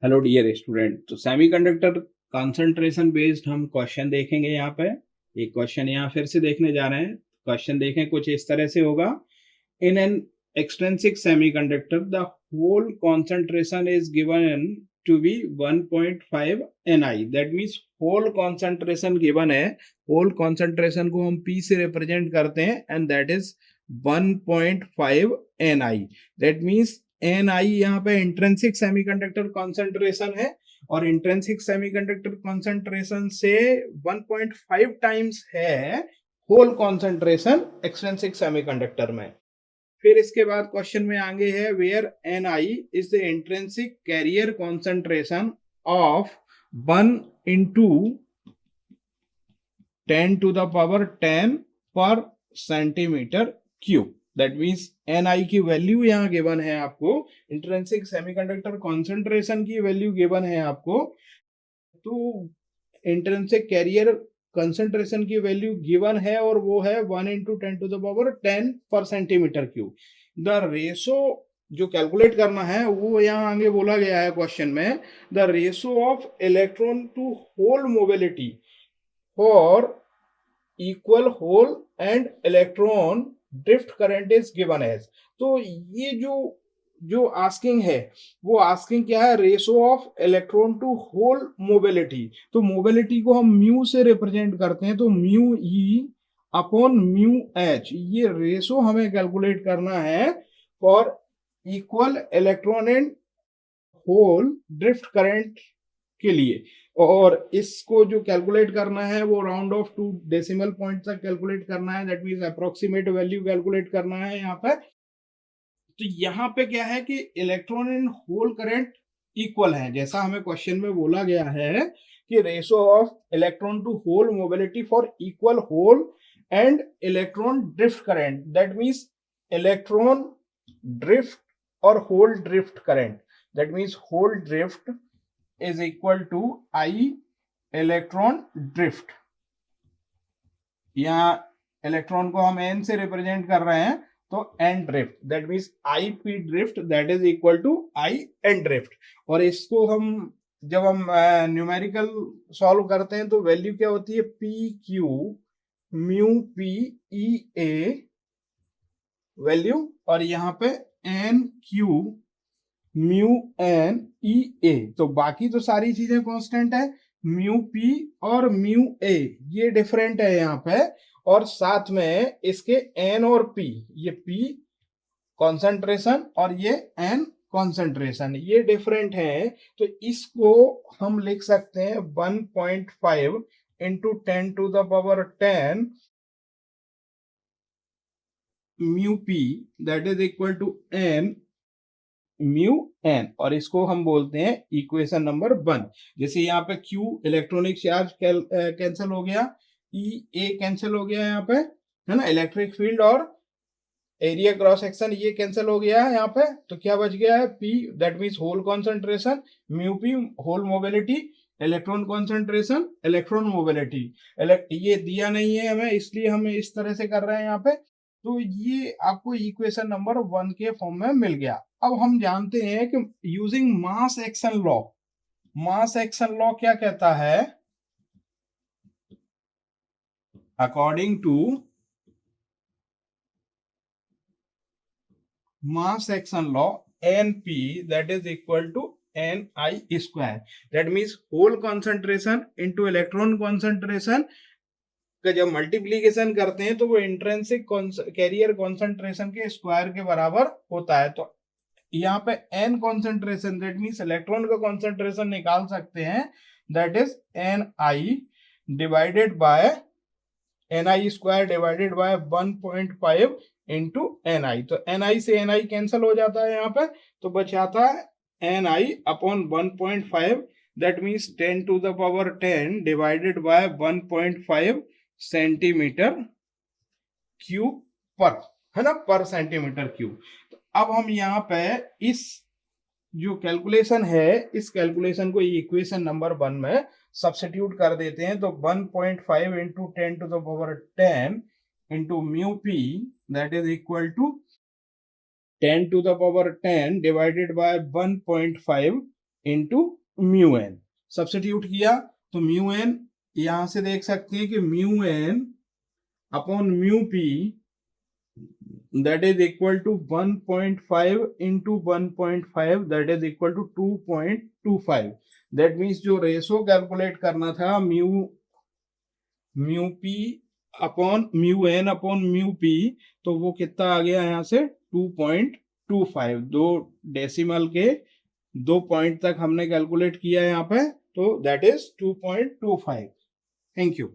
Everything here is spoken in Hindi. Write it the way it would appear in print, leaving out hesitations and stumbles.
Hello dear student. तो सेमीकंडक्टर कंसंट्रेशन बेस्ड हम क्वेश्चन देखेंगे। यहाँ पे एक क्वेश्चन यहाँ फिर से देखने जा रहे हैं। क्वेश्चन देखें, कुछ इस तरह से होगा। In N extrinsic semiconductor the hole concentration is given to be 1.5 Ni। That means hole concentration given है। होल concentration को हम P से रिप्रेजेंट करते हैं and that is 1.5 Ni। That means Ni यहाँ पे इंट्रिंसिक सेमीकंडक्टर कॉन्सेंट्रेशन है और इंट्रिंसिक सेमीकंडक्टर कॉन्सेंट्रेशन से 1.5 टाइम्स है होल कॉन्सेंट्रेशन एक्सट्रिंसिक सेमीकंडक्टर में। फिर इसके बाद क्वेश्चन में आगे है where Ni is the intrinsic carrier concentration of 1 into 10 to the power 10 per centimetre cube. That means Ni की वैल्यू यहाँ गिवन है आपको, इंट्रिंसिक सेमीकंडक्टर कॉन्सेंट्रेशन की वैल्यू गिवन है आपको, तो इंट्रिंसिक कैरियर कंसंट्रेशन की वैल्यू गिवन है और वो है 1 into 10 to the power 10 per centimetre cube. The ratio जो कैलकुलेट करना है वो यहाँ आगे बोला गया है क्वेश्चन में, the ratio of electron to hole mobility for equal hole and electron drift current is given as. तो ये जो जो आस्किंग है वो आस्किंग क्या है, ratio of electron to hole mobility. तो मोबिलिटी को हम म्यू से रिप्रेजेंट करते हैं, तो mu E upon mu H, ये रेशो हमें कैलकुलेट करना है for equal electron and hole drift current के लिए। और इसको जो कैलकुलेट करना है वो round off to decimal point तक कैलकुलेट करना है। That means approximate value calculate करना है यहाँ पे। तो यहाँ पे क्या है कि electron and hole current equal है, जैसा हमें क्वेश्चन में बोला गया है कि ratio of electron to hole mobility for equal hole and electron drift current. That means electron drift और hole drift current. That means hole drift is equal to I electron drift. यहाँ इलेक्ट्रॉन को हम n से रिप्रेजेंट कर रहे हैं, तो n drift, that means I P drift that is equal to I N drift. और इसको हम जब हम न्यूमेरिकल सॉल्व करते हैं तो वैल्यू क्या होती है, P Q mu P E A value, और यहाँ पे N Q mu N E A. तो बाकी तो सारी चीजें कांस्टेंट है, म्यू पी और म्यू ए ये डिफरेंट है यहाँ पे, और साथ में इसके एन और पी, ये पी कॉन्सेंट्रेशन और ये एन कॉन्सेंट्रेशन ये डिफरेंट है। तो इसको हम लिख सकते हैं 1.5 into 10 to the power 10 mu P that is equal to N mu N, और इसको हम बोलते हैं इक्वेशन नंबर 1। जैसे यहाँ पे Q इलेक्ट्रॉनिक चार्ज कैंसिल हो गया, E A कैंसिल हो गया यहाँ पे, है ना, इलेक्ट्रिक फील्ड और एरिया क्रॉस सेक्शन ये कैंसिल हो गया है यहाँ पे, तो क्या बच गया है P, that means hole concentration, mu P hole mobility, electron concentration electron mobility. ये दिया नहीं है हमें, इसलिए हम इस तरह से कर रहे हैं यहाँ पे। तो ये आपको इक्वेशन नंबर 1 के फॉर्म में मिल गया। अब हम जानते हैं कि using mass action law, mass action law क्या कहता है, according to mass action law np that is equal to ni square। that means whole concentration into electron concentration का जब मल्टीप्लीकेशन करते हैं तो वो इंट्रिंसिक कैरियर कॉन्सेंट्रेशन के स्क्वायर के बराबर होता है। तो यहाँ पे n concentration that means electron का कॉन्सेंट्रेशन निकाल सकते हैं, that is ni divided by ni square divided by 1.5 into ni। तो ni से ni कैंसिल हो जाता है यहाँ पे, तो बचाता है ni upon 1.5, that means 10 to the power 10 divided by 1.5 centimetre cube पर, है ना, पर सेंटीमीटर क्यूब। तो अब हम यहाँ पे इस जो कैलकुलेशन है इस कैलकुलेशन को इक्वेशन नंबर 1 में सब्स्टिट्यूट कर देते हैं। तो 1.5 into 10 to the power 10 into mu P that is equal to 10 to the power 10 divided by 1.5 into mu N. Substitute किया तो म्यू एन यहां से देख सकते हैं कि mu N upon mu P that is equal to 1.5 into 1.5 that is equal to 2.25। that means जो रेशो कैलकुलेट करना था mu P upon mu N upon mu P, तो वो कितना आ गया यहाँ से 2.25। दो डेसिमल के 2 पॉइंट तक हमने कैलकुलेट किया यहाँ पे, तो दैट इज 2.25। Thank you.